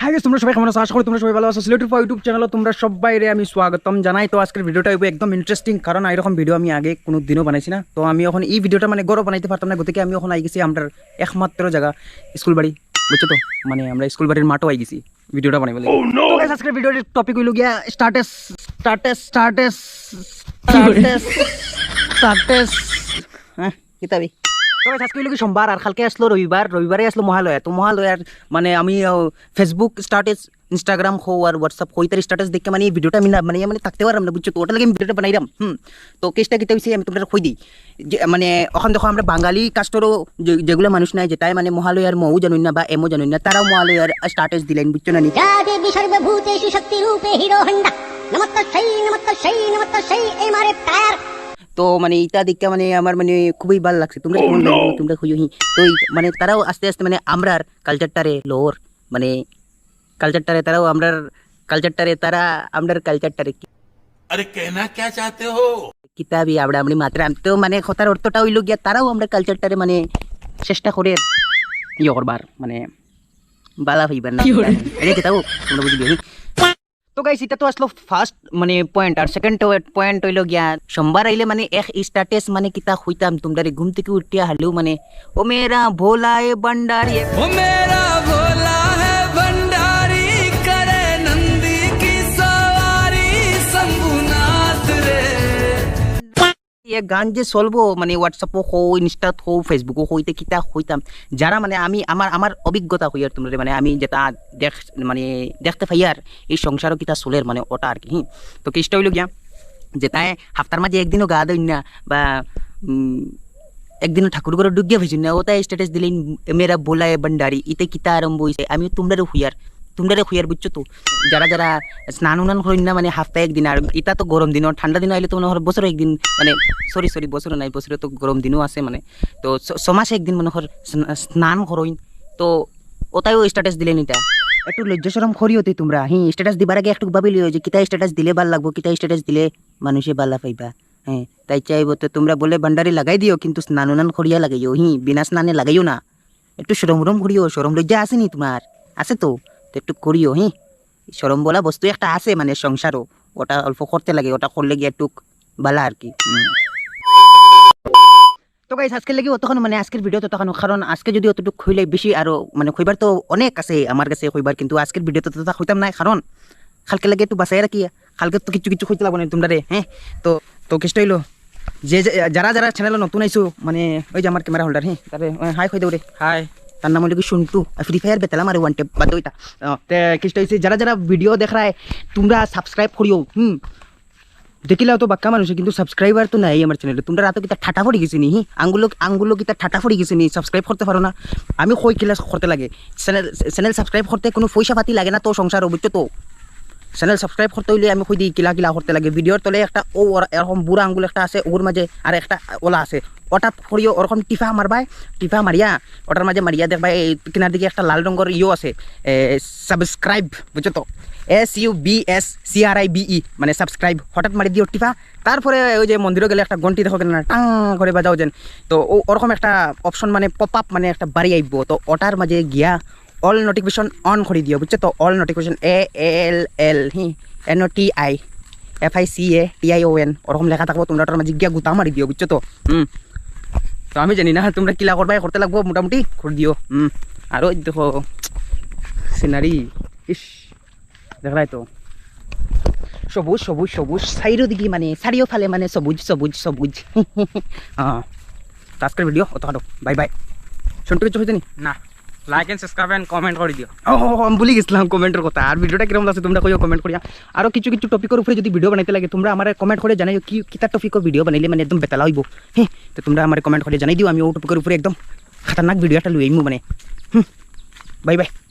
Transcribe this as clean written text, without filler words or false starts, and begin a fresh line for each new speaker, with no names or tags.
Hi guys, তোমরা সবাই কেমন আছো? আশা করি তোমরা সবাই ভালো আছো। সিলেটের ইউটিউব চ্যানেলে তোমরা সবাইরে আমি স্বাগতম জানাই। তো আজকের ভিডিওটা একদম ইন্টারেস্টিং, কারণ এরকম ভিডিও আমি আগে কোনো দিনও বানাইছি না। তো আমি এখন এই ভিডিওটা মানে গৌরব বানাইতে পারতাম না, গতিকে আমি এখন আই গেছি আমার একমাত্র জায়গা স্কুল বাড়ি, বুঝছো তো? মানে আমরা স্কুল বাড়ির মাঠও আই গেছি ভিডিওটা বানাই বলে। তো গাইস, আজকের ভিডিওর টপিক হইল গিয়া স্টার্টেস। হ্যাঁ, কিতাবি। তো আজকে হইল কি সোমবার, আর কালকে আসলো রবিবার। রবিবারে আসলো মহালয়া। তো মহালয়ার মানে আমি ফেসবুক স্টার্টেস, ইনস্টাগ্রাম হো আর হোয়াটসঅ্যাপ হো ইতার স্টার্টেস দেখে মানে এই ভিডিওটা আমি না মানে থাকতে পারলাম না, বুঝছো তো? ওটা লাগে আমি ভিডিওটা বানাইলাম। তো কেসটা কিতা হইছে আমি তোমরা কই দিই যে মানে এখন দেখো আমরা বাঙালি কাস্টরও যেগুলো মানুষ নাই, যেটাই মানে মহালয়ার মৌ জানুন না বা এমও জানুন না, তারাও মহালয়ার স্টার্টেস দিলেন, বুঝছো না?
দেবী সর্বভূতেষু শক্তি রূপে হিরো হন্ডা নমস্কার সেই এমআরএ টায়ার।
তো মানে এইটা দেখে মানে আমার মানে খুবই ভালো লাগছে। তোমরা তোমরা খুঁজো তো মানে তারাও আস্তে আস্তে মানে আমরার কালচারটারে লোর মানে কালচারটারে তারাও আমরার কালচারটারে তারা আমরার কালচারটারে
अरे कहना क्या चाहते हो?
কিতাবি আমরা আমরা মাত্রা তো মানে কথার অর্থটা হইল গিয়া তারাও আমরা কালচারটারে মানে চেষ্টা করে ইয়ে করবার মানে বালা হইবার না এটা কিতাব তোমরা বুঝলি। তো গাইস, এটা তো আসলো ফার্স্ট মানে পয়েন্ট, আর সেকেন্ড পয়েন্ট হইল গিয়া সোমবার আইলে মানে এক স্ট্যাটাস মানে কিতা হইতাম তোমরা ঘুম থেকে উঠিয়া হালেও মানে ও মেরা ভোলা এ ভন্ডারি,
ओ मेरा भोला है भंडारी करे नंदी की सवारी शंभुनाथ रे।
এ গান যে চলবো মানে হোয়াটসঅ্যাপও হো, ইনস্টাত হো, ফেসবুকও হইতে কিতা হইতাম যারা মানে আমি আমার অভিজ্ঞতা হই আর তোমরা মানে আমি যেটা মানে দেখতে পাই আর এই সংসারও কিতা চলের মানে ওটা আর কি। তো কেসটা হইল গিয়া যে তাই হাফতার মাঝে একদিনও গা দইন না বা একদিনও ঠাকুর ঘরে ডুগিয়া ভেজুন না, ওটাই স্ট্যাটাস দিলেন মেরা বোলায় ভণ্ডারি, ইতে কিতা আরম্ভ হইছে। আমি তোমরারে হুইয়ার বুঝছো তো? যারা যারা স্নান উনান করেন না মানে হাফতায় একদিন, আর এটা তো গরম দিনও, ঠান্ডা দিনও আইলে তো মনে হয় বছরে একদিন মানে সরি বছরে নাই, বছরে তো গরম দিনও আছে মানে, তো ছমাসে একদিন মনে হয় স্নান করইন। তো ওটাইও স্ট্যাটাস দিলেন। এটা একটু লজ্জা শরম করি হতে তোমরা স্ট্যাটাস দিবার আগে একটু ভাবি লিও যে কিতা স্ট্যাটাস দিলে ভাল লাগবো, কিতা স্ট্যাটাস দিলে মানুষে বালা পাইবা। হ্যাঁ, তাই চাইবো তো তোমরা বলে ভান্ডারি লাগাই দিও, কিন্তু স্নান উনান করিয়া লাগাইও বিনা স্নানে লাগাইও না। একটু সরম করিও, সরম লজ্জা আসেনি তোমার? আছে তো একটু করিও। সরম বলা বস্তু একটা আছে মানে সংসারও, ওটা অল্প করতে লাগে, ওটা করলে গিয়ে একটু বালা আর কি। তো গাইস, আজকের লাগি অতক্ষণ মানে আজকের ভিডিও তো তখন, কারণ আজকে যদি অতটুকু হইলে বেশি আরো মানে কইবার তো অনেক আছে আমার কাছে কইবার, কিন্তু আজকের ভিডিও তো তথা হইতাম না, কারণ কালকে লাগে একটু বাঁচাই রাখি, কালকে তো কিছু হইতে লাগবে না তোমরা রে। তো কেসটা হইলো যে যারা চ্যানেলে নতুন আইসো মানে ওই যে আমার ক্যামেরা হোল্ডার তারে হাই কই দৌড়ে হাই, তার নাম হলো কি সন্টু, ফ্রি ফায়ার বেতালাম আর ওয়ান টেপ বাদ ওইটা। কেসটা হয়েছে যারা ভিডিও দেখায় তোমরা সাবস্ক্রাইব করিও। দেখিলাও তো বাক্কা মানুষ, কিন্তু সাবস্ক্রাইবার তো নাই আমার চ্যানেলে। তোমরা রাতো কিতা ঠাটা পড়ে গেছে নি, আঙ্গুলো কিতা ঠাটা পড়ে গেছে নি, সাবস্ক্রাইব করতে পারো না। আমি কই কিলা করতে লাগে, চ্যানেল সাবস্ক্রাইব করতে কোনো পয়সা পাতি লাগে না তো সংসার, বুঝছো তো? চ্যানেল সাবস্ক্রাইব করতে হইলে আমি কই দিই কিলা করতে লাগে। ভিডিওর তলে একটা ও এরকম বুড়া আঙ্গুল একটা আছে, ওর মাঝে আর একটা ওলা আছে, ওটা করিও ওরকম টিফা মারিয়া ওটার মাঝে মারিয়া দেখবা এই কিনার দিকে একটা লাল রঙের আছে সাবস্ক্রাইব, বুঝছো তো? SUBSCRIBE মানে সাবস্ক্রাইব, হঠাৎ মারি দিও টিফা। তারপরে ওই যে মন্দিরে গেলে একটা ঘন্টি দেখো না টাং করে বাজাও যেন, তো ওরকম একটা অপশন মানে পপ আপ মানে একটা বাড়ি আইব, তো ওটার মাঝে গিয়া অল নোটিফিকেশন অন করে দিও, বুঝছো তো? অল নোটিফিকেশন ALL NOTIFICATION ওরকম লেখা থাকবো, তোমরা ওটার মাঝে গিয়া গুতা মারি দিও, বুঝছো তো? তো আমি জানি না তোমরা কিলা করবাই, করতে লাগবো মোটামুটি করে দিও। আর ওই দেখো সিনারি, ইস দেখাই তো সবুজ সাইডও দিকে মানে চারিও ফালে মানে সবুজ। আজকের ভিডিও অত বাই সন্টু কিছু হয়েছে
না, like and subscribe and comment করে দিও।
আমি ভুলে গেছিলাম কমেন্টের কথা। আর ভিডিওটা কিরকম আছে তোমরা কইও কমেন্ট করিয়া। আরো কিছু টপিকের উপরে যদি ভিডিও বানাইতে লাগে তোমরা আমার কমেন্ট করে জানাইও কি কিতা টপিকের ভিডিও বানাইলে মানে একদম বেতালা হইব। তো তোমরা আমার কমেন্ট করে জানাই দিও, আমি ও টপিকের উপরে একদম খতরনাক ভিডিও একটা লই আইমু মানে। বাই।